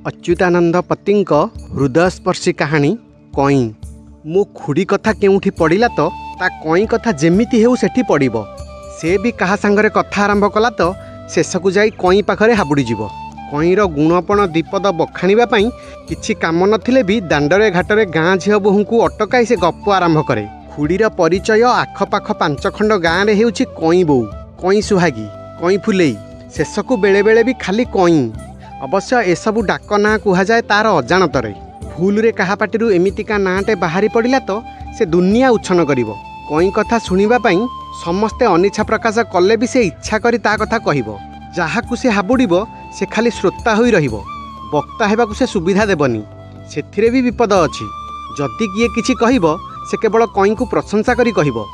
अच्युतानंद पतिंक हृदयस्पर्शी कहानी कई। मो खुड़ी कथा केउठी पड़िला तो ता कई कथा जेमिति हेउ सेठी पड़िबो। से भी कहा सांगरे कथा आरंभ कला तो शेषकु जाई कई पाखरे हाबुड़ी जीवो। कईर गुणपण दीपद बखाणिबा पई किछि काम नथिले भी दांडरे घाटरे गाँ झियो बोहूंकु अटकाई से गप आरंभ करे। खुड़ीर परिचय आखपाख 5 खंड गाँ रे हेउछि कई बोउ, कई सुहागी, कई फुलेई, शेषकु बेले बेले भी खाली कई। अवश्य एसबू डाक ना कुहाए तार अजाणतरे। भूल कहा पाटिरू एमितिका नाँटे बाहरी पड़ा तो से दुनिया उच्छन करिवो। कई कथा शुणिबा पई समस्ते अनिच्छा प्रकाश कले भी से इच्छा करी ता कथा कहिबो। जहाकु से हाबुड़िबो से खाली श्रोता होई रहिबो, वक्ता हेबाकु से सुविधा देबनी। सेथिरे भी विपद अछि। जदि किए किछि कहिबो से केवल कई को प्रशंसा करी कहिबो।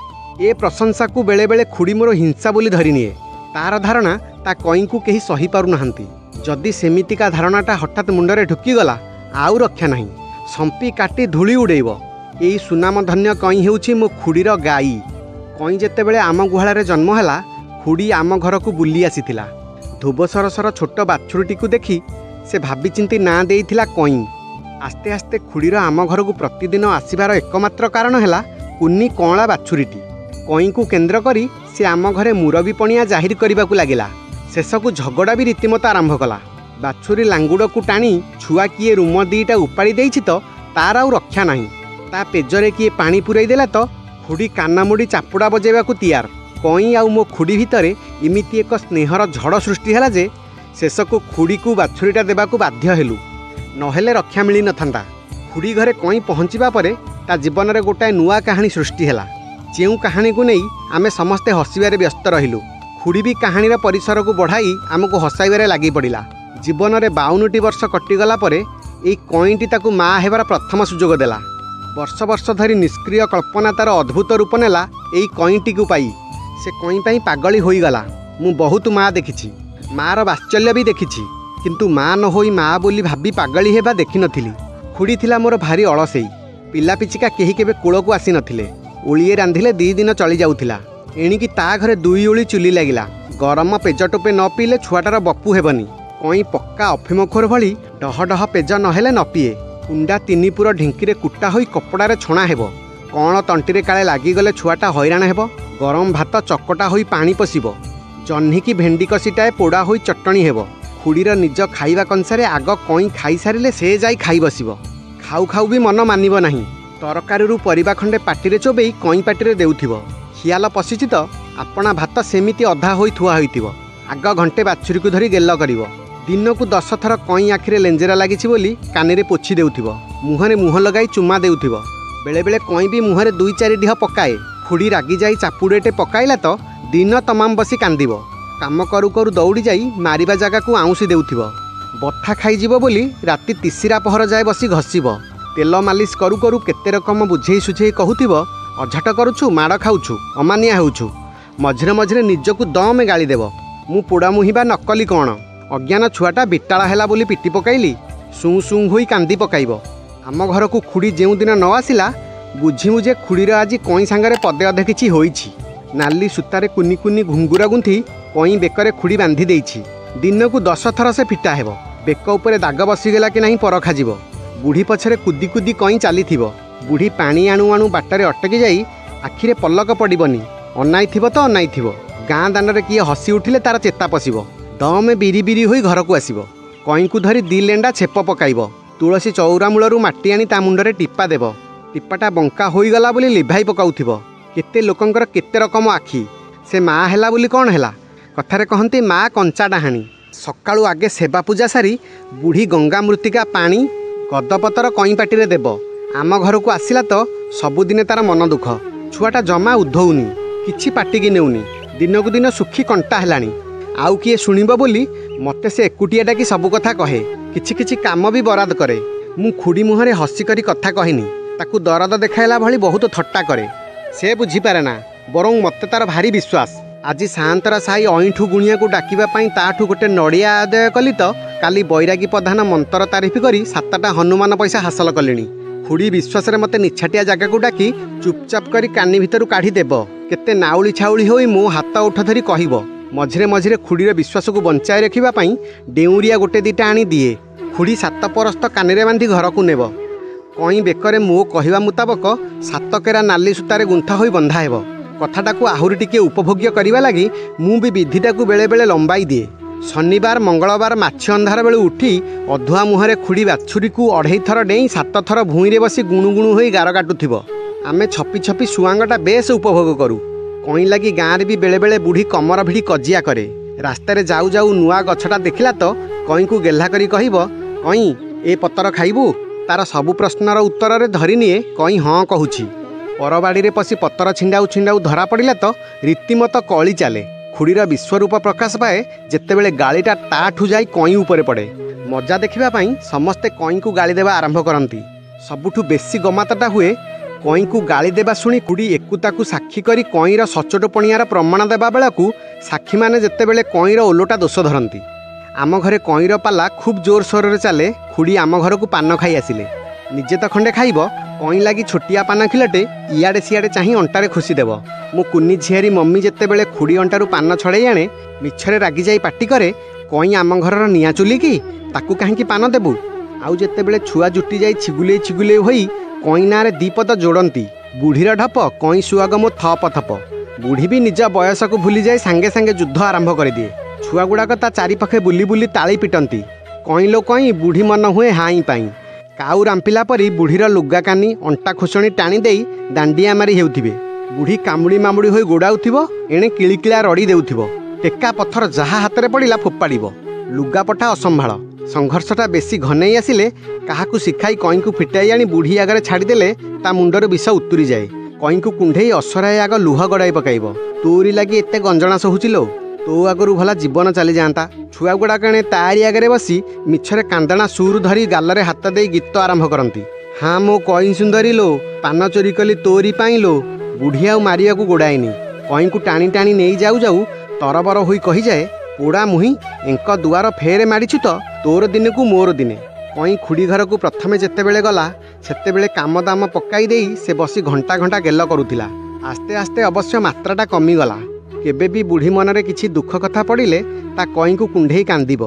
ए प्रशंसा को बेले बेले खुड़ी मोर हिंसा बोली धरि निए। तार धारणा ता कई को केही सही पारु नाहंती। जदि सेमितिका धारणाटा हठात मुंडरे ढुकीगला आउ रक्षा नहीं, संपी काटी धूली उड़ेब। यही सुनाम धन्य कई हेउछि मो खुड़ीर गाई। कई जेतेबेले आम गुहाଳରେ जन्म हैला, खुड़ी आम घर को बुली आसीथिला। धुबसरसर छोट बाछुरीटी को देखी से भाबी चिंती ना देइथिला कई। आस्ते आस्ते खुड़ीर आम घर को प्रतिदिन आसीबार एकमात्र कारण हैला कुन्नी कौला बाछुरीटी। कई को केन्द्र करी से आम घरे मुरबी पणिया जाहिर करबाकू लागिला। शेषकु झगड़ा भी रीतिमत आरंभ कला। बाछुरी लांगुड़ को टाणी छुआ किए रूम दीटा उपाड़ी देइछि तो तार आउ रक्षा नहीं। ता पेजरे किए पानी पुराई देला तो खुड़ी कानामुड़ी चापुड़ा बजेबा को तैयार। कई आउ मो खुड़ी भितरे इमिति एक स्नेहर झड़ सृष्टि हैला जे शेषकु खुड़ी को बाछुरीटा देबाकू बाध्य हेलु, नहेले रक्षा मिली नथांता। खुड़ी घरे कई पहुँचीबा परे ता जीवन में गोटाए नुआ कहानी सृष्टि हैला। जेउ कहानी को नहीं आमे समस्ते हसिबारे व्यस्त रहिलु। खुड़ी भी कहानीर परिसर को बढ़ाई आमको हसाइबारे लगी पड़ा। जीवन में 52टी वर्ष कटिगला परे एई कईटी ताकू माँ हेबार प्रथम सुजोग देला। वर्ष वर्ष धरी निष्क्रिय कल्पना तार अद्भुत रूप नेला। एई कईटी को पाई से कई पाई पागली होईगला। मु बहुत माँ देखिछि, मार वात्सल्य भी देखिछि, किंतु माँ न होई माँ बोली भाभी पागली हेबा देखि नथिली। खुड़ी थिला मोर भारी अलसेई। पिला पिचिका केही केबे कूल को आसी नथिले। ओलिए रांधिले 2 दिन चली जाउथिला। एणिकी ता घरे 2 ओली चुली लगिला। गरम पेज टोपे न पीले छुआटार बपु हेबनी। कई पक्का अफिमखोर भली डह डह पेज नहेले न पीए। कुंडा 3 पुर ढिंकी कुटा होई कपड़ारे छणा हेब। कौन तंटीरे काले लागिगले छुआटा हैराण हेब। गरम भात चकटा होई पानी पशिब। जह्नी की भेंडी कषिटाए पोड़ा होई चटणी हेब। खुड़ीर निज खाइबा कंसारे आग कई खाई सारिले से जाई खाई बसिब। खाऊ खाऊ भी मन मानिब नाही। तरकारीरू परिबा खंडे पाटिरे चोबेई कई पाटिरे देउथिब। खियाल पशिछि तो आपणा भात सेमिति अधा होई थुआ होइथिब। आग घंटे बाछुरी को धरी गेल करिवो। दिन को 10 थर कई आखिरे लेंजेरा लागिछि बोली कानेरे पोछि देउथिब। मुहरे मुह लगाई चुमा देउथिब। बेले बेले कई भी मुहरे 2-4 ढिह पकाए। खुड़ी रागी जाई चापुड़ेटे पकाइला तो दिन तमाम बसी कांदिब। काम करू करू दौड़ी जाई मारिबा जगह को आउंसी देउथिब। बथा खाइजिब बोली राति 3 पहर जाए बसी घसीब। तेल मालिश करू करू केते रकम बुझेई सुझेई कहूथिब। अझट करुछु, माड़ खाऊछु, अमानिया हेउछु। मझिरे मझिरे निजकु दम गाली देव। मु पोड़ा मुहिबा नकली कौन। अज्ञान छुआटा बिटाला हैला बोली पिटी पकाइली सुं सुं होई कांदी पकाइब। आम घर को खुड़ी जेउ दिन न आसिला बुझिमु जे खुड़ीर आज कई सांगरे पदे अधे किछि होइछि। नाली सूतारे कुनी कुनी घुंगुरा गुंथि कई बेकरे खुड़ी बांधी देइछि। दिन को 10 थर से फिटा हेब। बेक उपरे दाग बसीगला कि नहीं परखा जीव। बुढ़ी पछरे कुदी कुदी कई चलीथिब। बुढ़ी पानी आणु आणु बाटरे अटकी जाई आखिरे पलक पड़िबनी। अनाइथिब तो अनाइथिब। गाँ दांडरे किए हसी उठिले तार चेता पशिब। दमे बिरी बिरी होई घर को आसिब। कई को धरी 2 लेंडा छेप पकाइब। तुलसी चौरा मूलरू माटी आनी ता मुंडरे टिपा देव। टिपाटा बंका होईगला बोली लिभाई पकाउथिब। केते लोकंकर केते रकम आखि। से माँ हैला बोली कौन हैला। कथारे कहंती माँ कंचा डाहाणी। सकाळू आगे सेवा पूजा सारी बुढ़ी गंगा मृत्तिका पानी गदपतर कई पाटिरे देव। आम घर को आसिला तो सबुदिने तार मन दुख। छुआटा जमा उधौनी, किछि पाटिकी नेउनी। दिन को दिन सुखी कंटा हेलानी। आउ किए शुणिब बोली मते से एकुटिया डाकी सबु कथा कहे। किछि किछि काम भी बराद करे। मु खुड़ी मुहरे हसी करी कथा कहिनी। ताकू दरद देखाइला भली बहुत थट्टा करे। से बुझी पारे ना, बरं मते तार भारी विश्वास। आज सान्तरा साई अईठू गुणिया को डाकिबा पई ताठू गोटे नड़िया आदाय कली तो काली बैरागी प्रधान मंत्र तारीफ करी 7टा हनुमान पैसा हासिल कलिनी। खुड़ी विश्वास रे मते निछाटिया जगह को डाकी चुपचाप करी कानी भितरु काढ़ी देब। केते नाउली छाउली होई मो हाथ उठ धरी कहिब। मझिरे मझिरे खुड़ीर विश्वास को बंचाई रखिबा पई डेउरिया गोटे 2टा आनी दिए। खुड़ी 7 परस्त कानिरे बांधी घर को नेब। कई बेकरे मो कहवा मुताबक 7 केरा नाली सूतारे गुंथा होई बंधा हेब। कथाटा को आहुरी टिके उपभोग्य करने लगी मु भी विधिटा को बेले बेले लंबाई दिए। शनिवार मंगलवार माछि अंधार बेलू उठी अधुआ मुहरे खुड़ी बाछुरी को 2.5 थर डेई 7 थर भूईरे बसी गुणुगुणु होई गार काटुथिब। आमे छपी छपी सुआंगटा बेस उपभोग करूँ। कई लगी गाँव भी बेले बेले बुढ़ी कमर भिड़ी कजिया करे। रास्तार जाऊ जाऊ नुआ गछटा देखला तो कई को गेल्हा करी कहब, कई ए पतर खाइबू? तार सबु प्रश्नर उत्तर धरी निए कई हाँ कहूँ। परबाड़ी पशि पतर छिंडाऊ छिंडाऊ धरा पड़ा तो रीतिमत कली चले। खुड़ीर विश्वरूप प्रकाश पाए जितेबले गाड़ीटा ताठू जाई कई उपरे पड़े। मजा देखापी समस्ते कई को गाड़ी देवा आरंभ करती। सबुठू बेसी गमातटा हुए कई को गाड़ी देवा शुणी खुड़ी एकुता को साक्षी करी कईर सचोटपणियार प्रमाण देवा बेलू साक्षी मैंने जितेबले कईर ओलोटा दोष धरती। आम घरे कईर पाला खूब जोर सोर चले। खुड़ी आम घर को पान खाई आसिले। निजे तो खंडे खाइब, कई लगी छोटिया पान खिलटे इयाड़े सियाड़े चाह अंटारे खुशी देव। मो कुनी झियारी मम्मी जितेबले खुड़ी अंटारू पान छड़े आणे मिछरे रागी जाई पाटी करे, कई आम घरर निया चुली कि ताकू कहीं पान देबू? आउ जितेबले छुआ जुटी जाई छिगुले छिगुले होई कई नारे दीपद जोड़ती। बुढ़ीर ढप कई सुआग मो थप थप। बुढ़ी भी निज बयस को भूली जाए सांगे सांगे युद्ध आरंभ कर दिए। छुआ गुड़ाक ता चारिपाखे बुली बुली ताली पिटंती। कई लो कई बुढ़ी मन हुए हाई पाई। काऊ रांपिला परी बुढ़ीर लुगा कानी अंटा खोसणी टाणी देई दांडिया मारी हेउथिबे। बुढ़ी कामुड़ी मामुड़ी होई गोड़ाउथिबो, एणे किलिकिला रड़ी देउथिबो। टेका पत्थर जहा हाथ में पड़ा फोपाड़िबो। लुगापटा असंभाଳ। संघर्षटा बेसी घनई आसिले काहाकू शिखाई कई को फिटाई आनी बुढ़ी आगे छाड़देले ता मुंडर विष उतुरी जाए। कई को कुंढे असराए आग लुह गड़ाई पकाइब। तोरी लगी एते गंजणा सहुचिलो, तो आगरू भला जीवन चली जाता। छुआ गुड़ाक एणे तारी आगे बसी मिछरे कांदणा सुर धरी गालरे हाथ दे गीत आरंभ करती। हाँ मो कई सुंदरी लो, पान चोरी कली तोरी पाई लो। बुढ़ी आउ मारिया को गोड़ाएनी। कई को टाणी टाणी नहीं जाऊ जाऊ तरबर होई कही जाए, पोड़ा मुही एंक दुआर फेरे माड़ीछु तो तोर दिने को मोर दिने। कई खुड़ी घर को प्रथमे जेतेबेले गला सेतेबेले काम दाम पकाई देई से बसी घंटा घंटा गेल करुथिला। आस्ते आस्ते अवश्य मात्राटा कमीगला। केबे भी बुढ़ी मनरे किछि दुख कथा पड़िले ता कई को कुंढेई कांदिब।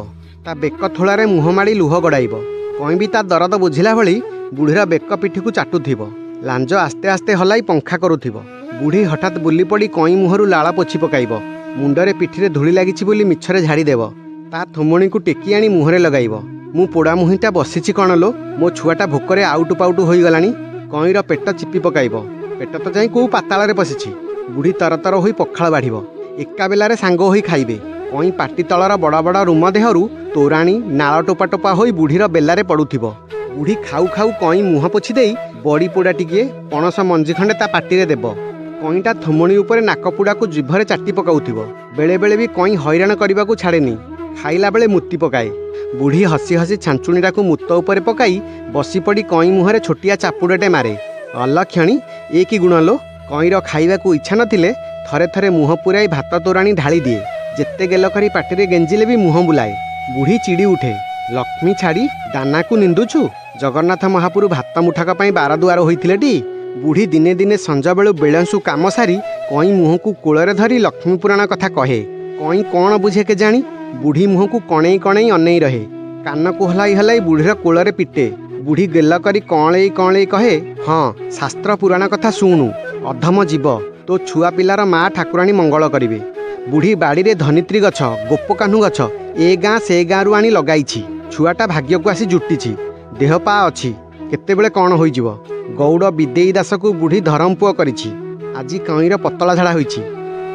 ता बेक थोड़ारे मुह माड़ी लुह गड़ाइब। कई भी ता दरद बुझिला भली बुढ़ीर बेक पिठी को चाटुथिब। लांज आस्ते आस्ते हलाई पंखा करुथिब। बुढ़ी हठात बुली पड़ी कई मुहरु लाला पोछि पकाइब। मुंडरे पिठिरे धूली लागिछि बोली मिछरे झाड़ी देव। ता थुमणी को टेकी आनी मुहरे लगाइब। मु पोड़ा मुहिटा बसिछि कण लो, मो छुआटा भोकरे आउटु पाउटु होई गलानी। कईर पेट चिपी पकाइब। पेट तो जाई को पाताଳରେ पसिछि। बुढ़ी तरतर होई पखाळ बाढ़िब। एका बेलारे सांग होई खाइबे। कई पाटी तलर बड़ बड़ रूम देहरु तोराणी नाଳ टोपा टोपा होई बुढ़ीर बेलारे पड़ुथिब। बुढ़ी खाऊ खाऊ कई मुह पोछि देई बड़ी पोड़ा टिके पणस मंजी खंडे ता पाटीरे देब। कईटा थुमणी उपरे नाकपुड़ा को जिभरे चाटी पकाउथिब। बेले बेले भी कई हैरान करने को छाड़ेनी। खाइला बेले मुत्ती पकाए। बुढ़ी हसी हसी छांचुणीटा को मुत उपरे पकाई बसी पड़ी कई मुहरे छोटिया चापुड़ेटे मारे। अलक्षणी ए कि गुण लो। कईर खाइबा को इच्छा नथिले थरे थरे मुह पुराई भात तोराणी ढाली दिए। जेते गेल करी पाटिरे गेंजिले भी मुह बुलाए। बुढ़ी चिड़ी उठे। लक्ष्मी छाड़ी दाना को निंदुछु? जगन्नाथ महापुरु भात मुठाक पाई बार दुआर होइथिले टी। बुढ़ी दिने दिने संज बेलू बेलसु काम सारी कई मुह को कोଳରେ धरी लक्ष्मी पुराण कथा कहे। कई कौन बुझे के जानी बुढ़ी मुह को कणई कणई अनई रहे। कान को हलाई हलाई बुढ़ीर कोଳରେ पिटे। बुढ़ी गेल करी कणई कणई कहे, हाँ शास्त्र पुराण कथा शुणु। अधम जीव तो छुआ पिलार माँ ठाकुराणी मंगल करिवे। बुढ़ी बाड़ी धनित्री गछ गोपकान्हू गछ ए गाँ से गाँरु आनी लगाइछि। छुआटा भाग्य को आसी जुटिछि। देह पा अछि केतेबेले कौन होइजिव। गौड़ विदेई दास को बुढ़ी धरमपुआ करिछि। आजी कईर पतला झाड़ा होइछि।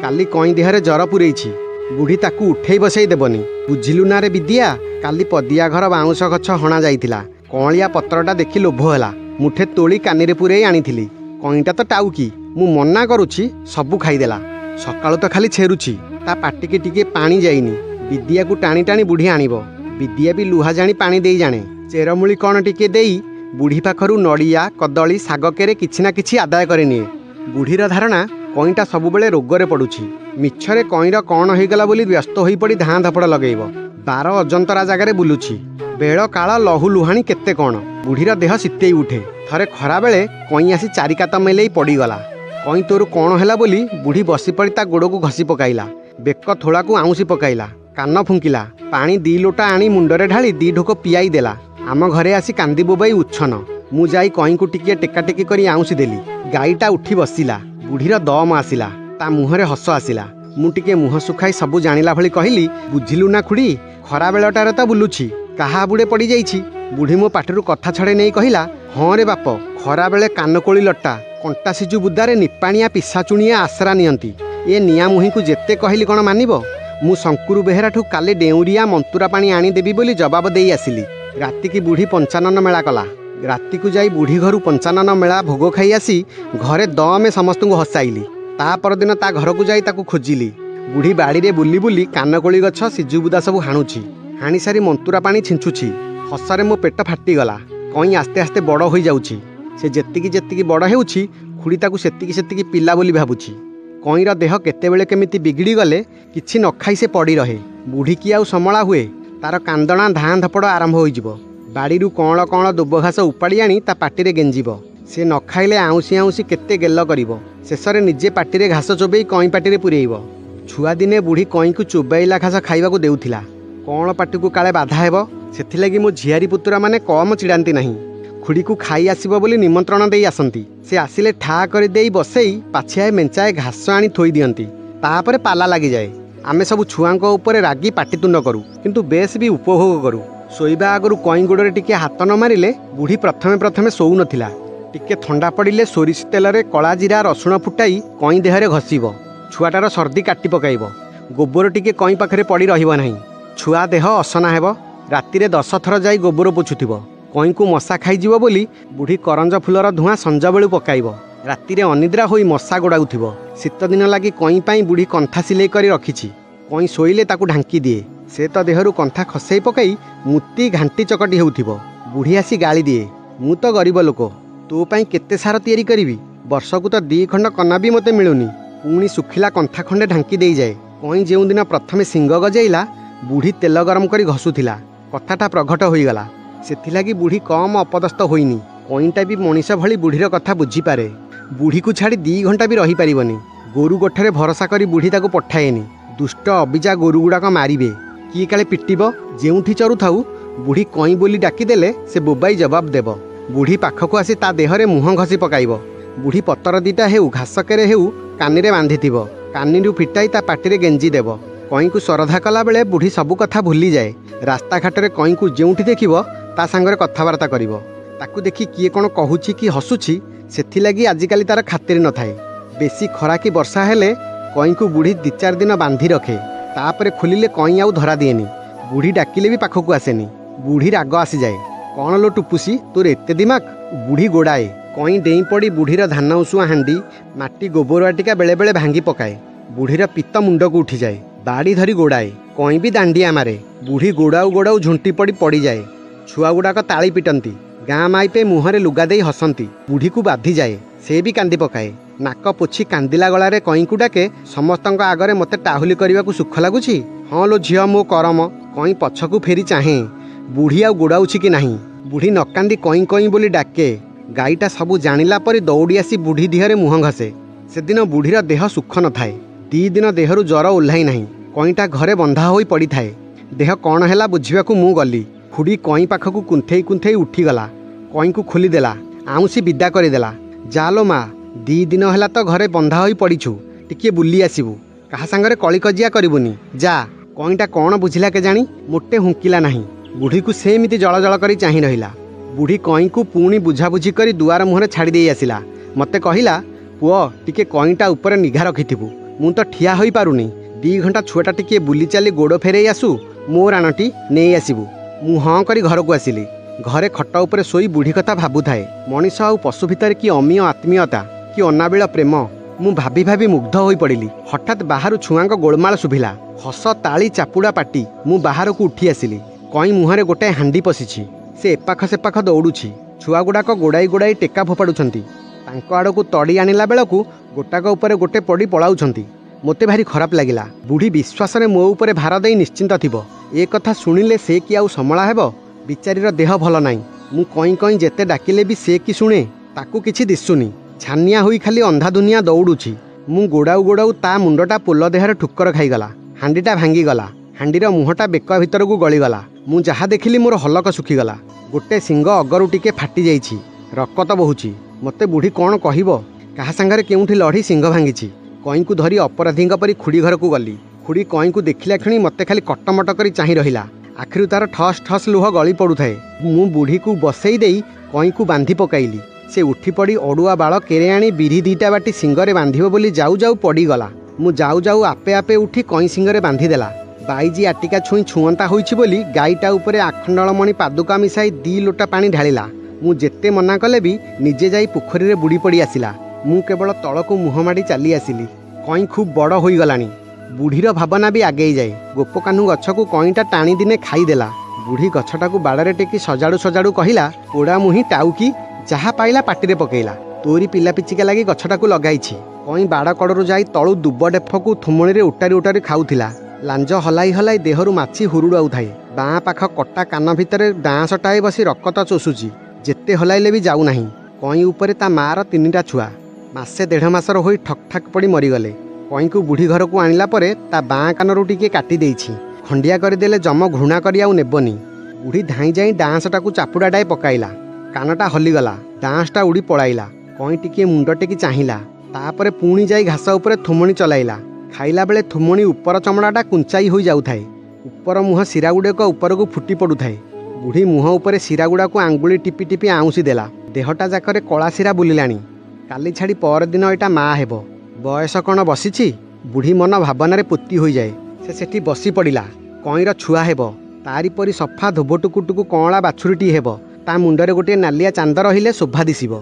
काली कई देहरे जर पुरेइछि। बुढ़ी ताकू उठेई बसई देबनी। बुझिलु ना रे विद्या, काली पदिया घर बाउंश गछ हणा जाइथिला। कौलिया पत्रटा देखि लोभ होला। मुठे तोली कानिरे पुरेई आनिथिली। कईटा तो टाउकी, मु मना करुछि सबु खाइदेला। सकाळु तो खाली छेरुछि, ता पाटिके टिके पानी जाइनी। विद्या को टाणी टाणी बुढ़ी आनिब। विद्या भी लुहा जानी पानी देई जाने। चेरमूली कौन टिके देई बुढ़ी पाखरु नड़िया कदली सागकेरे किछि ना किछि आदाय करे निए। बुढ़ीर धारणा कईटा सबुबेले रोगरे पड़ुछि। मिछरे कईर कौन होइगला बोली व्यस्त होई पड़ी धाँ धपड़ लगेइब। 12 अजंतरा जगार बुलुछि। बेल काल लहु लुहाणी केते कौन। बुढ़ीर देह शीतेई उठे। थरे खरा बेले कई आसी चारिकात मेलेई पड़ीगला। कई तोर कौन हैला बोली बुढ़ी बसी पड़ी ता गोड़ को घसी पकाइला। बेक थोड़ा को आउंसी पकाइला। କାନ ଫୁଙ୍କିଲା। ପାଣି 2 ଲୋଟା ଆଣି ମୁଣ୍ଡରେ ଢାଳି 2 ଢୋକ ପିଆଇ ଦେଲା। ଆମ ଘରେ ଆସି କାନ୍ଦି ବୋବାଇ ଉଚ୍ଛନ। ମୁଁ ଯାଇ କଇଁକୁ ଟିକିଏ ଟେକାଟେକି କରି ଆଉଁସି ଦେଲି। ଗାଈଟା ଉଠି ବସିଲା। ବୁଢ଼ୀର ଦମ ଆସିଲା। ତା ମୁହଁରେ ହସ ଆସିଲା। ମୁଁ ଟିକେ ମୁହଁ ଶୁଖାଇ ସବୁ ଜାଣିଲା ଭଳି କହିଲି, ବୁଝିଲୁ ନା ଖୁଡ଼ି, ଖରାବେଳଟାରେ ତ ବୁଲୁଛି, କାହା ହାବୁଡ଼େ ପଡ଼ିଯାଇଛି। ବୁଢ଼ୀ ମୋ ପାଟିରୁ କଥା ଛଡ଼େଇ ନେଇ କହିଲା, ହଁ ରେ ବାପ, ଖରାବେଳେ କାନକୋଳି ଲଟା କଣ୍ଟା ସିଜୁ ବୁଦାରେ ନିପାଣିଆ ପିସାଚୁଣିଆ ଆଶ୍ରା ନିଅନ୍ତି। ଏ ନିଆଁ ମୁହିଁକୁ ଯେତେ କହିଲି କ'ଣ ମାନିବ? ମୁଁ ଶଙ୍କୁରୁ ବେହେରାଠୁ କାଲି ଡେଉଁରିଆ ମନ୍ତୁରା ପାଣି ଆଣିଦେବି ବୋଲି ଜବାବ ଦେଇ ଆସିଲି। ରାତିକି ବୁଢ଼ୀ ପଞ୍ଚାନନ ମେଳା କଲା। ରାତିକୁ ଯାଇ ବୁଢ଼ୀ ଘରୁ ପଞ୍ଚାନନ ମେଳା ଭୋଗ ଖାଇ ଆସି ଘରେ ଦମେ ସମସ୍ତଙ୍କୁ ହସାଇଲି। ତା ପରଦିନ ତା ଘରକୁ ଯାଇ ତାକୁ ଖୋଜିଲି। ବୁଢ଼ୀ ବାଡ଼ିରେ ବୁଲି ବୁଲି କାନକୋଳି ଗଛ ସିଜୁବୁଦା ସବୁ ହାଣୁଛି। ହାଣିସାରି ମନ୍ତୁରା ପାଣି ଛିଞ୍ଚୁଛି। ହସରେ ମୋ ପେଟ ଫାଟିଗଲା। କଇଁ ଆସ୍ତେ ଆସ୍ତେ ବଡ଼ ହୋଇଯାଉଛି। ସେ ଯେତିକି ଯେତିକି ବଡ଼ ହେଉଛି, ଖୁଡ଼ି ତାକୁ ସେତିକି ସେତିକି ପିଲା ବୋଲି ଭାବୁଛି। କଇଁର ଦେହ କେତେବେଳେ କେମିତି ବିଗିଡ଼ି ଗଲେ କିଛି ନ ଖାଇ ସେ ପଡ଼ି ରହେ। ବୁଢ଼ୀକି ଆଉ ସମଳା ହୁଏ? ତାର କାନ୍ଦଣା ଧାଁ ଧପଡ଼ ଆରମ୍ଭ ହୋଇଯିବ। ବାଡ଼ିରୁ କଅଁଳ କଅଁଳ ଦୁବ ଘାସ ଉପାଡ଼ି ଆଣି ତା ପାଟିରେ ଗେଞ୍ଜିବ। ସେ ନ ଖାଇଲେ ଆଉଁସି ଆଉଁସି କେତେ ଗେଲ କରିବ। ଶେଷରେ ନିଜେ ପାଟିରେ ଘାସ ଚୋବେଇ କଇଁ ପାଟିରେ ପୂରେଇବ। ଛୁଆଦିନେ ବୁଢ଼ୀ କଇଁକୁ ଚୋବାଇଲା ଘାସ ଖାଇବାକୁ ଦେଉଥିଲା। କଅଁଳ ପାଟିକୁ କାଳେ ବାଧା ହେବ, ସେଥିଲାଗି ମୋ ଝିଆରୀ ପୁତୁରାମାନେ କମ୍ ଚିଡ଼ାନ୍ତି ନାହିଁ। ଖୁଡ଼ିକୁ ଖାଇ ଆସିବ ବୋଲି ନିମନ୍ତ୍ରଣ ଦେଇ ଆସନ୍ତି। ସେ ଆସିଲେ ଠା କରି ଦେଇ ବସେଇ ପାଛିଆଏ ମେଞ୍ଚାଏ ଘାସ ଆଣି ଥୋଇ ଦିଅନ୍ତି। ତାପରେ ପାଲା ଲାଗିଯାଏ। ଆମେ ସବୁ ଛୁଆଙ୍କ ଉପରେ ରାଗି ପାଟିତୁଣ୍ଡ କରୁ, କିନ୍ତୁ ବେଶ୍ ବି ଉପଭୋଗ କରୁ। ଶୋଇବା ଆଗରୁ କଇଁ ଗୋଡ଼ରେ ଟିକେ ହାତ ନ ମାରିଲେ ବୁଢ଼ୀ ପ୍ରଥମେ ପ୍ରଥମେ ଶୋଉନଥିଲା। ଟିକେ ଥଣ୍ଡା ପଡ଼ିଲେ ସୋରିଷ ତେଲରେ କଳା ଜିରା ରସୁଣ ଫୁଟାଇ କଇଁ ଦେହରେ ଘଷିବ। ଛୁଆଟାର ସର୍ଦ୍ଦି କାଟି ପକାଇବ। ଗୋବର ଟିକେ କଇଁ ପାଖରେ ପଡ଼ି ରହିବ ନାହିଁ। ଛୁଆ ଦେହ ଅସନା ହେବ। ରାତିରେ 10 ଥର ଯାଇ ଗୋବର ପୋଛୁଥିବ। କଇଁକୁ ମଶା ଖାଇଯିବ ବୋଲି ବୁଢ଼ୀ କରଞ୍ଜ ଫୁଲର ଧୂଆଁ ସଞ୍ଜବେଳୁ ପକାଇବ। ରାତିରେ ଅନିଦ୍ରା ହୋଇ ମଶା ଗୋଡ଼ାଉଥିବ। ଶୀତଦିନ ଲାଗି କଇଁ ପାଇଁ ବୁଢ଼ୀ କନ୍ଥା ସିଲେଇ କରି ରଖିଛି। କଇଁ ଶୋଇଲେ ତାକୁ ଢାଙ୍କି ଦିଏ। ସେ ତ ଦେହରୁ କନ୍ଥା ଖସେଇ ପକାଇ ମୁତି ଘାଣ୍ଟି ଚକଟି ହେଉଥିବ। ବୁଢ଼ୀ ଆସି ଗାଳି ଦିଏ, ମୁଁ ତ ଗରିବ ଲୋକ, ତୋ ପାଇଁ କେତେ ସାର ତିଆରି କରିବି? ବର୍ଷକୁ ତ 2 ଖଣ୍ଡ କନା ବି ମୋତେ ମିଳୁନି। ପୁଣି ଶୁଖିଲା କନ୍ଥା ଖଣ୍ଡେ ଢାଙ୍କି ଦେଇଯାଏ। କଇଁ ଯେଉଁଦିନ ପ୍ରଥମେ ଶିଙ୍ଗ ଗଜେଇଲା, ବୁଢ଼ୀ ତେଲ ଗରମ କରି ଘଷୁଥିଲା। କଥାଟା ପ୍ରଘଟ ହୋଇଗଲା। ସେଥିଲାଗି ବୁଢ଼ୀ କମ୍ ଅପଦସ୍ତ ହୋଇନି। କଇଁଟା ବି ମଣିଷ ଭଳି ବୁଢ଼ୀର କଥା ବୁଝିପାରେ। ବୁଢ଼ୀକୁ ଛାଡ଼ି 2 ଘଣ୍ଟା ବି ରହିପାରିବନି। ଗୋରୁ ଗୋଠରେ ଭରସା କରି ବୁଢ଼ୀ ତାକୁ ପଠାଏନି। ଦୁଷ୍ଟ ଅବିଜା ଗୋରୁଗୁଡ଼ାକ ମାରିବେ, କିଏ କାଳେ ପିଟିବ। ଯେଉଁଠି ଚରୁଥାଉ ବୁଢ଼ୀ କଇଁ ବୋଲି ଡାକିଦେଲେ ସେ ବୋବାଇ ଜବାବ ଦେବ। ବୁଢ଼ୀ ପାଖକୁ ଆସି ତା ଦେହରେ ମୁହଁ ଘଷି ପକାଇବ। ବୁଢ଼ୀ ପତର ଦିଟା ହେଉ ଘାସକେରେ ହେଉ କାନିରେ ବାନ୍ଧିଥିବ। କାନିରୁ ଫିଟାଇ ତା ପାଟିରେ ଗେଞ୍ଜି ଦେବ। କଇଁକୁ ଶ୍ରଦ୍ଧା କଲାବେଳେ ବୁଢ଼ୀ ସବୁ କଥା ଭୁଲିଯାଏ। ରାସ୍ତାଘାଟରେ କଇଁକୁ ଯେଉଁଠି ଦେଖିବ ତା ସାଙ୍ଗରେ କଥାବାର୍ତ୍ତା କରିବ। ତାକୁ ଦେଖି କିଏ କ'ଣ କହୁଛି କି ହସୁଛି, ସେଥିଲାଗି ଆଜିକାଲି ତାର ଖାତିର ନଥାଏ। ବେଶୀ ଖରା କି ବର୍ଷା ହେଲେ କଇଁକୁ ବୁଢ଼ୀ 2-4 ଦିନ ବାନ୍ଧି ରଖେ। ତାପରେ ଖୋଲିଲେ କଇଁ ଆଉ ଧରା ଦିଏନି। ବୁଢ଼ୀ ଡାକିଲେ ବି ପାଖକୁ ଆସେନି। ବୁଢ଼ୀ ରାଗ ଆସିଯାଏ। କ'ଣ ଲୋ ଟୁପୁସି, ତୋର ଏତେ ଦିମାକ? ବୁଢ଼ୀ ଗୋଡ଼ାଏ। କଇଁ ଡେଇଁ ପଡ଼ି ବୁଢ଼ୀର ଧାନ ଉଷୁଆ ହାଣ୍ଡି, ମାଟି ଗୋବର ଆଟିକା ବେଳେବେଳେ ଭାଙ୍ଗି ପକାଏ। ବୁଢ଼ୀର ପିତ୍ତ ମୁଣ୍ଡକୁ ଉଠିଯାଏ। ବାଡ଼ି ଧରି ଗୋଡ଼ାଏ। କଇଁ ବି ଦାଣ୍ଡିଆ ମାରେ। ବୁଢ଼ୀ ଗୋଡ଼ାଉ ଗୋଡ଼ାଉ ଝୁଣ୍ଟି ପଡ଼ି ପଡ଼ିଯାଏ। ଛୁଆଗୁଡ଼ାକ ତାଳି ପିଟନ୍ତି। ଗାଁ ମାଇପେ ମୁହଁରେ ଲୁଗା ଦେଇ ହସନ୍ତି। ବୁଢ଼ୀକୁ ବାଧିଯାଏ। ସେ ବି କାନ୍ଦି ପକାଏ। ନାକ ପୋଛି କାନ୍ଦିଲା ଗଳାରେ କଇଁକୁ ଡାକେ, ସମସ୍ତଙ୍କ ଆଗରେ ମୋତେ ଟାହୁଲି କରିବାକୁ ସୁଖ ଲାଗୁଛି? ହଁ ଲୋ ଝିଅ, ମୋ କରମ। କଇଁ ପଛକୁ ଫେରି ଚାହେଁ, ବୁଢ଼ୀ ଆଉ ଗୋଡ଼ାଉଛି କି ନାହିଁ। ବୁଢ଼ୀ ନ କାନ୍ଦି କଇଁ କଇଁ ବୋଲି ଡାକେ। ଗାଈଟା ସବୁ ଜାଣିଲା ପରି ଦୌଡ଼ି ଆସି ବୁଢ଼ୀ ଦିହରେ ମୁହଁ ଘଷେ। ସେଦିନ ବୁଢ଼ୀର ଦେହ ସୁଖ ନଥାଏ। 2 ଦିନ ଦେହରୁ ଜ୍ୱର ଓହ୍ଲାଇ ନାହିଁ। କଇଁଟା ଘରେ ବନ୍ଧା ହୋଇ ପଡ଼ିଥାଏ। ଦେହ କ'ଣ ହେଲା ବୁଝିବାକୁ ମୁଁ ଗଲି। ଖୁଡ଼ି କଇଁ ପାଖକୁ କୁନ୍ଥେଇ କୁନ୍ଥେଇ ଉଠିଗଲା। କଇଁକୁ ଖୋଲିଦେଲା। ଆଉଁସି ବିଦା କରିଦେଲା। ଯାଲୋ ମା, 2 ଦିନ ହେଲା ତ ଘରେ ବନ୍ଧା ହୋଇ ପଡ଼ିଛୁ, ଟିକିଏ ବୁଲି ଆସିବୁ। କାହା ସାଙ୍ଗରେ କଳିକଜିଆ କରିବୁନି, ଯା। କଇଁଟା କ'ଣ ବୁଝିଲା କେଜାଣି, ମୋଟେ ହୁଙ୍କିଲା ନାହିଁ। ବୁଢ଼ୀକୁ ସେମିତି ଜଳଜଳ କରି ଚାହିଁ ରହିଲା। ବୁଢ଼ୀ କଇଁକୁ ପୁଣି ବୁଝାବୁଝି କରି ଦୁଆର ମୁହଁରେ ଛାଡ଼ି ଦେଇ ଆସିଲା। ମୋତେ କହିଲା, ପୁଅ, ଟିକେ କଇଁଟା ଉପରେ ନିଘା ରଖିଥିବୁ। ମୁଁ ତ ଠିଆ ହୋଇପାରୁନି। 2 ଘଣ୍ଟା ଛୁଆଟା ଟିକିଏ ବୁଲି ଚାଲି ଗୋଡ଼ ଫେରେଇ ଆସୁ, ମୋ ରାଣଟି ନେଇ ଆସିବୁ। ମୁଁ ହଁ କରି ଘରକୁ ଆସିଲି। ଘରେ ଖଟ ଉପରେ ଶୋଇ ବୁଢ଼ୀ କଥା ଭାବୁଥାଏ। ମଣିଷ ଆଉ ପଶୁ ଭିତରେ କି ଅମୀୟ ଆତ୍ମୀୟତା, କି ଅନାବିଳ ପ୍ରେମ। ମୁଁ ଭାବି ଭାବି ମୁଗ୍ଧ ହୋଇପଡ଼ିଲି। ହଠାତ୍ ବାହାରୁ ଛୁଆଙ୍କ ଗୋଳମାଳ ଶୁଭିଲା। ହସ, ତାଳି, ଚାପୁଡ଼ା ପାଟି। ମୁଁ ବାହାରକୁ ଉଠି ଆସିଲି। କଇଁ ମୁହଁରେ ଗୋଟାଏ ହାଣ୍ଡି ପଶିଛି। ସେ ଏପାଖ ସେପାଖ ଦୌଡ଼ୁଛି। ଛୁଆଗୁଡ଼ାକ ଗୋଡ଼ାଇ ଗୋଡ଼ାଇ ଟେକା ଫୋପାଡ଼ୁଛନ୍ତି। ତାଙ୍କ ଆଡ଼କୁ ତଡ଼ି ଆଣିଲା ବେଳକୁ ଗୋଟାକ ଉପରେ ଗୋଟେ ପଡ଼ି ପଳାଉଛନ୍ତି। ମୋତେ ଭାରି ଖରାପ ଲାଗିଲା। ବୁଢ଼ୀ ବିଶ୍ୱାସରେ ମୋ ଉପରେ ଭାର ଦେଇ ନିଶ୍ଚିନ୍ତ ଥିବ। ଏ କଥା ଶୁଣିଲେ ସେ କି ଆଉ ସମଳା ହେବ? ବିଚାରୀର ଦେହ ଭଲ ନାହିଁ। ମୁଁ କଇଁ କଇଁ ଯେତେ ଡାକିଲେ ବି ସେ କି ଶୁଣେ? ତାକୁ କିଛି ଦିଶୁନି। ଛାନିଆ ହୋଇ ଖାଲି ଅନ୍ଧାଧୁନିଆ ଦୌଡ଼ୁଛି। ମୁଁ ଗୋଡ଼ାଉ ଗୋଡ଼ାଉ ତା ମୁଣ୍ଡଟା ପୋଲ ଦେହରେ ଠୁକର ଖାଇଗଲା। ହାଣ୍ଡିଟା ଭାଙ୍ଗିଗଲା। हांडीर मुहटा बेक भितर को गलीगला। मु जहाँ देखिली मोर हलक सुखीगला। गोटे सिंग अगरू टिके फाटी जाइछि, रक्त बहुची। मते बुढ़ी कौन कहब क्या सांगरे केउठी लड़ी सिंह भांगी। कई को धरी अपराधी परी खुड़ी घर को गली। खुड़ी कई को देखला क्षणी मते खाली कटमट कर चाही रहिला। आखिर तार ठस ठस लुह गली पड़ुए। मु बुढ़ी को बसई देई कई को बांधी पकाइली। से उठी पड़ी अड़ुआ बाल केरे आनी बिरी दीटा बाटी सिंगरे बांधिब बोली जाऊ जाऊ पड़ीगला। मु जाऊ जाऊ आपे आपे उठी कई सिंगरे बांधिदेला। बाईजी आटिका छुई छुअंता होइछि बोली गाईटा उपरे आखंडलमणि पादुका मिसाई 2 लोटा पानी ढालिला। मु जेते मना कले भी निजे जाई पोखरी रे बुड़ी पड़ी आसिला। मु केवल तलको मुह माड़ी चली आसिली। कई खूब बड़ होई गलानी। बुढ़ीर भावना भी आगेई जाए। गोपकान्हू गछ को कईटा टाणी दिने खाईदेला। बुढ़ी गछटा को बाड़े टेकी सजाड़ू सजाड़ू कहला पोड़ा मुही टाउकी जहाँ पाइला पाटिरे पकेइला। तोरी पिला पिचिका लगी गछटा को लगाइछि। कई बाड़ कड़रू जाई तळु दुब डेफ को थुमणी रे उटारी उटारी खाउथिला। लांज हलाई हलाई देहरु माछी हुरुड़ाउ थाए। बाँ पाख कटा कान भितर डाँसटाए बसी रक्त चोषुची। जेते हलाइले भी जाऊ नाही। कई उपरे ता मार 3टा छुआ मासे 1.5 मासर होई ठक ठाक पड़ी मरीगले। कई को बुढ़ी घर को आनिला परे ता बाँ कानरू टिके काटी देइछि। खंडिया करदेले जम घृणा करी आउ नेबनी। बुढ़ी धाई जाई डाँसटा को चापुड़ाटाए पकाइला। कानटा हलीगला। डाँसटा उड़ी पड़ाइला। कई टिके मुंड टेकी चाहिला। तापरे पुणी जाई घास उपरे थुमणी चलाइला। खाइला बेले थुमणी उपर चमड़ाटा कुंचाई होई जाउथाए। उपर मुह शिरागुड़ेक उपर को फुटी पड़ुथाए। बुढ़ी मुह उपरे शिरागुड़ा को आंगुली टिपि टिपि आउंसी देला। देहटा जाकरे कला शिरा बुलिलाणी। काली छाड़ी पर दिन एटा माँ हेब। बयस कौन बसिछि। बुढ़ी मन भावनारे पोती होई जाए। से सेठी बसी पड़िला। कईर छुआ हेब। तारी परी सफा धोबटुकुटुकु कौला बाछुरीटी हेब। ता मुंडरे गोटे नालिया चांद रहिले शोभा दिसिब।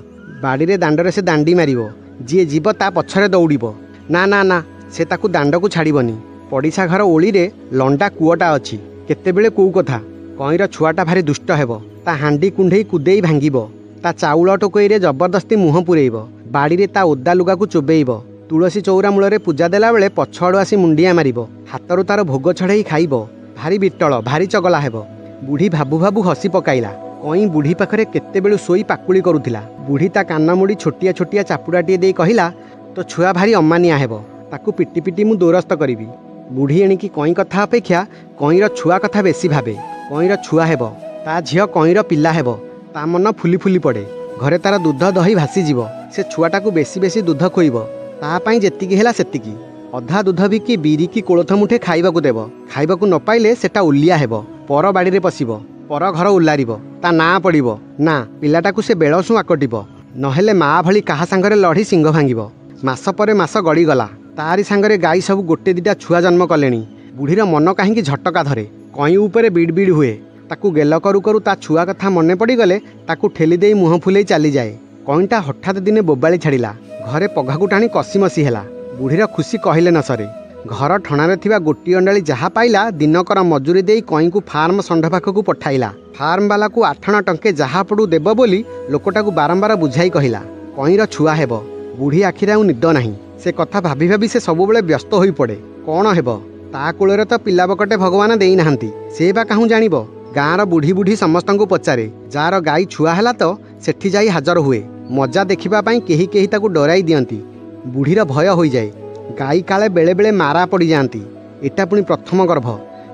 बाड़ीरे दांडरे से दांडी मारिब। जी जीव ता पछरे दौड़िब। ना ना ना से ताकू दांड को छाड़बनी। पड़िशा घर ओली रे लंडा कूटा अच्छी। केतेबेले कौ कथा। कईर छुआटा भारी दुष्ट हेब। ता हांडी कुंढेई कुदेई भांगिब। ता चाउल टोकई रे जबरदस्ती मुह पुरेइब। बाड़ी ता ओदा लुगा को चोबेइब। तुलसी चौरा मूल पूजा देला बेले पछआड़ू आसी मुंडिया मारिब। हाथरू तार भोग छड़ेई खाइब। भारी बिटल भारी चगला हेब। बुढ़ी भाबु भाबु हसी पकाइला। कई बुढ़ी पाखरे केतेबेलु सोई पाकुली करुथिला। बुढ़ी ता कान मुड़ी छोटिया छोटिया चापुड़ाटिए देई कहिला तो छुआ भारी अमानिया हेब। ताकू पिटी पिटी मु दोरस्त करिवि। बुढ़ी एणिकी कई कथा अपेक्षा कईर छुआ कथा बेसी भावे। कईर छुआ हेब। ता झियो कईर पिला हेब। ता मन फुली फुली पड़े। घरे तार दूध दही भासीଯିव। से छुआटा को बेसी बेसी दूध खोइब। ता पाई जेतिकी हेला सेतिकी। अधा दूध बिकी बिरी की कोलथ मुठे खाइबाकू देव। खाइबाकू न पाइले सेटा उलिया हेब। पर बाड़ी रे पशिब। पर घर उल्लारिब। ता ना पड़िब। ना पिलाटाकू से बेलसु आकटिब। नहेले माँ भली काहा सांगरे लड़ी सिंह भांगिब। मास परे मास गड़ीगला। तारी सांगरे गाई सब गोटे दिटा छुआ जन्म कलेनी। बुढ़ीर मन कहीं झटका धरे। कई उपरे बिड़ बिड़ हुए। ताकू गेल करू करू ता छुआ कथा मने पड़गले ताकू ठेली देई मुह फुलेई चली जाए। कईटा हठात दिने बोबाली छाड़िला। घरे पघाकू टाणी कसी मसी हेला। बुढ़ीर खुशी कहले न सरे। घर ठणारे थिबा गोटी अंडाली जहाँ पाइला दिनकर मजूरी देई कई को फार्म षंढ पाखकू पठाइला। फार्म वाला को 8 टंके जहाँ पड़ू देव बोली लोकटाकू बारंबार बुझाई कहला। कईर छुआ हेब। बुढ़ी आखिरे आउ निद नाही। से कथा भाभी भाभी से सबुबले व्यस्त होई पड़े। कौन हेब ता कूଳରେ तो पिला बकटे भगवान देई नाहंती। से बा काहू जानिब। गाँर बुढ़ी बुढ़ी समस्तंकु पचारे। जार गाई छुआ हेला तो सेठी जाई हाजर हुए। मजा देखिबा पाई केही केही ताकू डराई दियंती। बुढ़ीर भय होई जाए। गाई काले बेले बेले मारा पड़ी जाती। एटा पुणी प्रथम गर्भ।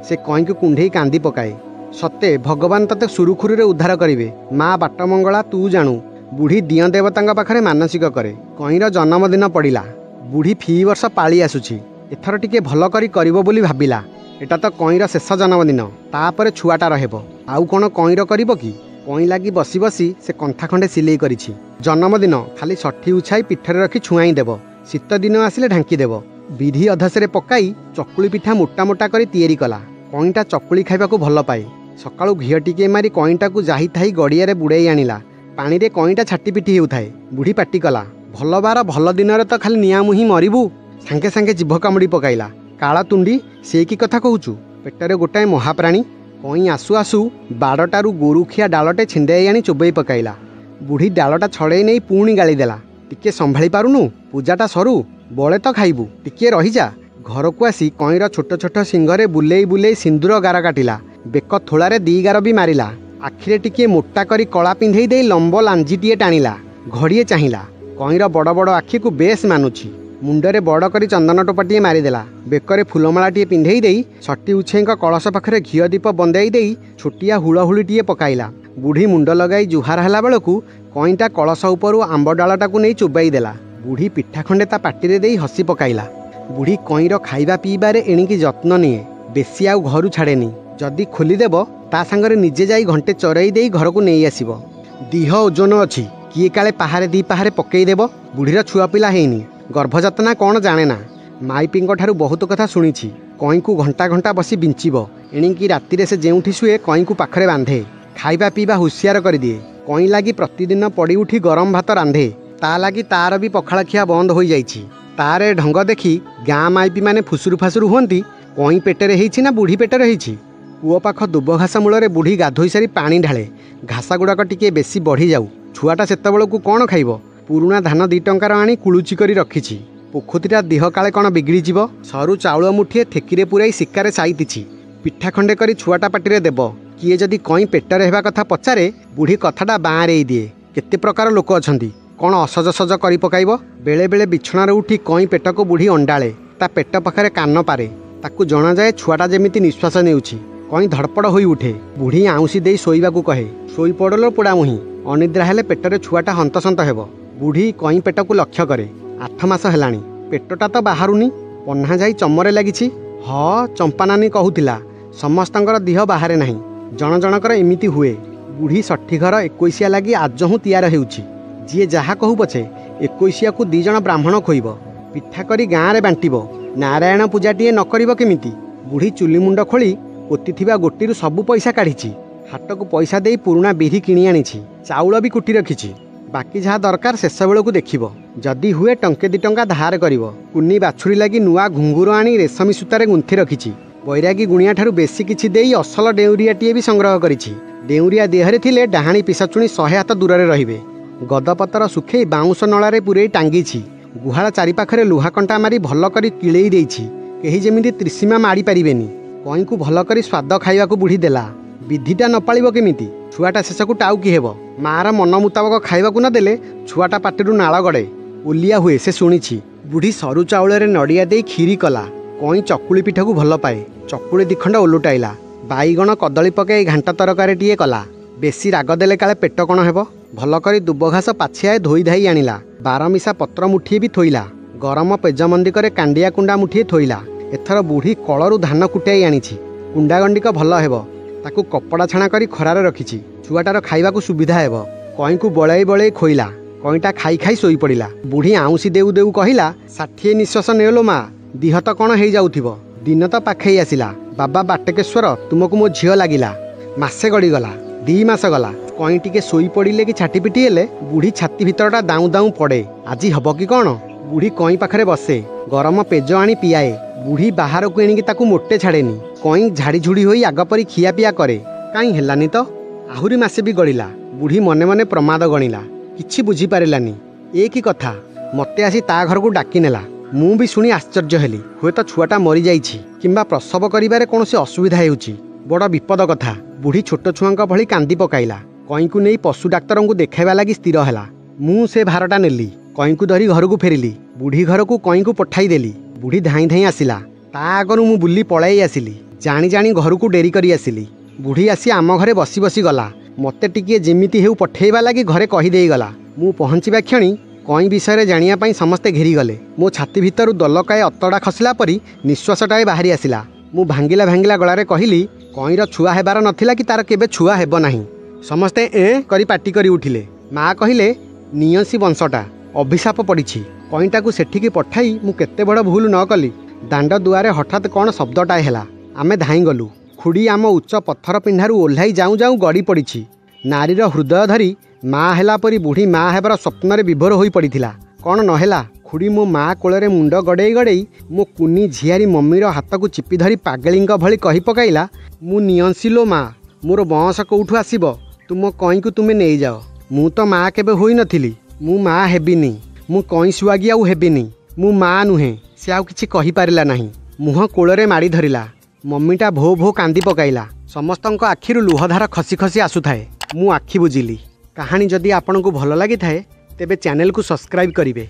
से कई को कुंढेई कांदी पकाए। सते भगवान तते सुरुखुरु रे उद्धार करिवे। माँ बाटमंगला तू जानू। बुढ़ी दिय देवता पाखरे मानसिक करे। कईर जन्मदिन पड़िला। बुढ़ी फी वर्ष पाली आसुची। एथर टिके भल करी करिवो बोली भाबिला। एटा तो कईर शेष जन्मदिन। तापरे छुआटा रहेब। आउ कौन कईर करिब कि। कई लागी बसी बसी से कंथा खंडे सिलेई करिछि। जन्मदिन खाली षठी उछाई पिठरे रखी छुआई देव। शीत दिन आसिले ढांकी देव। विधि अधसरे पकाई चकुली पिठा मोटा मोटा करी तैयारी कला। कईटा चकुली खाइबाकू भल पाए। सकाळू घिଅ टिके मारी कईटाकू जाही थाई गड़िया बुड़ाई आनिला। पानी रे कईटा छाटी पिटी हेउथाए। बुढ़ी पाटी कला भल बार भल दिन रे तो खाली निया मुही मरिबू। सांगे सांगे जीभ कामुड़ी पकाइला। काला तुंडी से की कथा कहूचु। पेटरे गोटाए महाप्राणी। कई आसु आसु बाड़टारू गोरुखिया डालटे छिंदाई आनी चोबई पकाइला। बुढ़ी डालटा छड़े नहीं पुणी गाली देला। टिके संभाली पारुनु। पूजाटा सरू बळे तो खाइबू। टिके रही जा। घर को आसी कईर छोट छोट सिंगरे बुलेई बुलेई सिंदूर गार काटिला। बेक थोड़ारे 2 गार भी मारिला। आखिरे टिके मोटा करी कला पिंधेई दे लंब लांजीटीए टाणिला। घड़िए चाहिला। कईर बड़ बड़ आखि को बेस मानुछि। मुंडरे बड़ करी चंदन टोपाटिए मारिदेला। बेकरे फुलमालाटिए पिंधेई देई सटी उछेईक कलश पाखरे घिओ दीप बंदेई देई छोटिया हुलहुलीटिए पकाइला। बुढ़ी मुंड लगाई जुहार होला बेलकु कईटा कलश उपरू आंब डालटाकू नहीं चोबाई देला। बुढ़ी पिठा खंडे ता पाटिरे देई हसी पकाइला। बुढ़ी कईर खाइबा पीबारे एणिकी जत्न निए, बेसी आउ घरु छाड़ेनी। जदि खोलीदेव ता सांगरे निजे जाई घंटे चरई देई घरकू नहीं आसिब। दीह ओजन अच्छी किए काले पहाड़े दी पहाड़े पकईदेव। बुढ़ीर छुआ पिला हेनी, गर्भजातना कौन जाने ना। माइपींक ठारू बहुत कथा शुणी। कई को घंटा घंटा बसी बिंचिब, एणिकी रातिरे से जेउठी शुए कई को पाखरे बांधे। खाइबा पीबा हुसियार कर दिए। कई लागी प्रतिदिन पड़ी उठी गरम भात रांधे। ता लागी तार भी पखाड़ खिया बंद हो जाइछि। तारे ढंग देखी गाँ माइपी माने फुसुरु फासुरु हुंती कई पेटरे हेइछि ना बुढ़ी पेटरे हेइछि। कूओ पाख दुब घास मूल बुढ़ी गाधोई सारी पानी ढाले। घास गुड़ाक टिके बेसी बढ़ी जाऊ। छुआटा सेतबेलकू कौन खाइब? पुरुणा धान 2 टंकार आनी कुलुची करी रखिछि। पोखुतीटा देह काले कौन बिगिड़ीजिब। सरू चाउल मुठिए ठेकीरे पुराई शिकारे साइतिछि। पिठा खंडे करी छुआटा पाटिरे देब। किए जदि कई पेटरे हेबा कथा पचारे बुढ़ी कथाटा बाँरे दिए। केते प्रकार लोक अछंती, कौन असज सज करी पकाइब। बेले बेले बिछणार उठी कई पेट को बुढ़ी अंडाले। ता पेट पाखरे कान पारे। ताकू जना जाए छुआटा जेमिति निश्वास नेउछि। कई धड़पड़ होई उठे। बुढ़ी आउसी देई शोइबाकू कहे, शोई पड़लो पोड़ा मुही। अनिद्रा हेले पेटरे छुआटा हंतसंत हेब। बुढ़ी कई पेट को लक्ष्य करे। 8 मास हेलाणी, पेटटा तो बाहरुनी, पन्हा जाई चमरे लागिछि। ह चंपानानी कहूतिला समस्तंकर देह बाहरे नाही, जण जनकर एमिति हुए। बुढ़ी षठी घर 21 लागी आजहू तैयार हेउछि। जी जहा कहू पछे 21 को 2 जण ब्राह्मण खोइब, पिठा करी गाँव में बांटिब। नारायण पूजाटिए न करिब केमिति? बुढ़ी चुली मुंड खोली पोतीथिबा गोटीरु सबु पैसा काढ़िछि। हाटकू पैसा देई पुरुणा बिरी किणी आनिछि। चाउल भी कुटी रखिछि। बाकी जहाँ दरकार शेष बेलू देखिब। जदि हुए टंके 2 टंका धार करिब। कुनी बाछुरी लागी नुआ घुंगुर आनी रेशमी सूतारे गुंथि रखिछि। बैरागी गुणिया ठारू बेसी किछि देई असल डेउरियाटिए भी संग्रह करिछि। डेउरिया देहरे थिले डाहाणी पिसाचुणी 100 हाथ दूर रहिबे। गदपतर सुखेई बाउंश नଳାରେ पुरेई टांगिछि। गुहाळ चारिपाखरे लुहा कंटा मारी भल करी किळेई देइछि। केही जेमिति त्रिसीमा माड़ी पारिबेनी। कई को भल करी स्वाद खाइबाकू बुढ़ी देला। विधिटा न पाଳିब केमिति? छुआटा शेषकू टाउकी हेब। मार मन मुताबक खाइबाकू न देले छुआटा पाटिरु नाळ गड़े, ओलिया हुए से शुणिछि। बुढ़ी सरू चाउଳରେ नड़िया देई खीरी कला। कई चकुली पिठाकू भल पाए। चकुली 2 खंड ओलुटाइला। बाईगण कदली पकाई घांटा तरकारीटिए कला। बेसी राग देले काले पेट कण हेब। भल करी दुब घास पाछिआए धोई धाई आनिला। 12 मिशा पत्र मुठिए भी थोइला। गरम पेजमंदिकरे कांडिया कुंडा मुठिए थोइला। एथर बुढ़ी कलरू धान कुटाई आनिछि। कुंडा गंडिक भल हेब। ताकू कपड़ा छाणा करी खरारे रखिछि। छुआटार खाइबाकू सुविधा हेब। कई को बळाई बळाई खोइला। कईटा खाई खाई शोई पड़िला। बुढ़ी आउसी देउ देउ कहिला, 60 निश्वास नेलो मा, दिह तो कौन हो जाउथिबो। दिन तो पाखई आसिला। बाबा बाटकेश्वर तुमको मो झियो लागिला। मासे गड़ीगला, 2 मास गला। कई टिके शोई पड़िले कि छाटी पिटी हेले बुढ़ी छाती भितरटा दाऊ दाऊ पड़े। आज हब कि कौन? बुढ़ी कई पाखरे बसे। गरम पेज आनी पियाए। बुढ़ी बाहर को एणिकी ताकू मोटे छाड़ेनी। कई झाड़ी झुड़ी होई आगपरी खिया पिया करे। काई हेलानी तो? आहुरी मासे भी गड़िला। बुढ़ी मने मने प्रमाद गणिला। किछि बुझी पारिलानी। ए की कथा? मते आसी ता घर को डाकी नेला। मु भी शुणी आश्चर्य हेली। हुए तो छुआटा मरी जाइछि किंबा प्रसव करिबारे कोनोसी असुविधा हेउछि। बड़ विपद कथा। बुढ़ी छोट छुआंक भली कांदी पकाइला। कई को नहीं पशु डाक्तर को देखाइबा लागी स्थिर हैला। मु से भारटा नेली। कई को धरी घर को फेरिली। बुढ़ी घर को कई को पठाई देली। बुढ़ी धाई धाई आसिला। ता आगरू मु बुली पळाई आसिली। जानी जानी घर को डेरी करी आसिली। बुढ़ी आसी आम घरे बसी बसी गला। मते टिके जेमिति हेउ पठेइबा लागी घरे कहि देई गला। मु पहुँचीबा क्षणी कई विषय जानिया पाई समस्ते घेरीगले। मो छाती भितरु दलकाए अतड़ा खसला परी निश्वासटाए बाहरी आसिला। मु भांगिला भांगिला गलारे कहिली, कईर छुआ हेबार नथिला कि तार केबे छुआ हेब नाही। समस्ते ए करी पाटी करी उठिले। माँ कहिले, नियसी वंशटा अभिशाप पड़िछि। कईटाकू सेठिकी पठाई मु केते बड़ भूल न कली। दांड दुआरे हठात कौन शब्दटाए हेला। आमे धाई गलु। खुड़ी आम उच्च पत्थर पिंडारू ओह्लाई जाऊँ जाऊँ गड़ी पड़िछि। नारीर हृदय धरी माँ हेला परी बुढ़ी माँ हेबार स्वप्न विभोर होई पड़िथिला। कौन नहेला? खुड़ी मो माँ कोଳରେ मुंड गड़ेई गड़ेई मो कुनी झियारी मम्मीर हाथ को चिपी धरी पागेलींक भली कही पकाइला, मु नियंसिलो माँ, मोर बंश कौठू आसिब? तुम कई को तुमे नहीं जाओ। मु तो माँ केबे होई नथिली। मु माँ हेबिनी। मु कई सुआगी आउ हेबिनी। मु माँ नुहे। से आउ किछि कहि पारिला नाही। मुह कोଳରେ माड़ी धरिला। मम्मीटा भो भो कांदी पकाइला। समस्तଙ୍କ आखिरु लुहधार खसी खसी आसुथाए। मु आखि बुझिली। कहानी जदि आपनकु भल लागि थाए तेबे चैनल को सब्सक्राइब करिवे।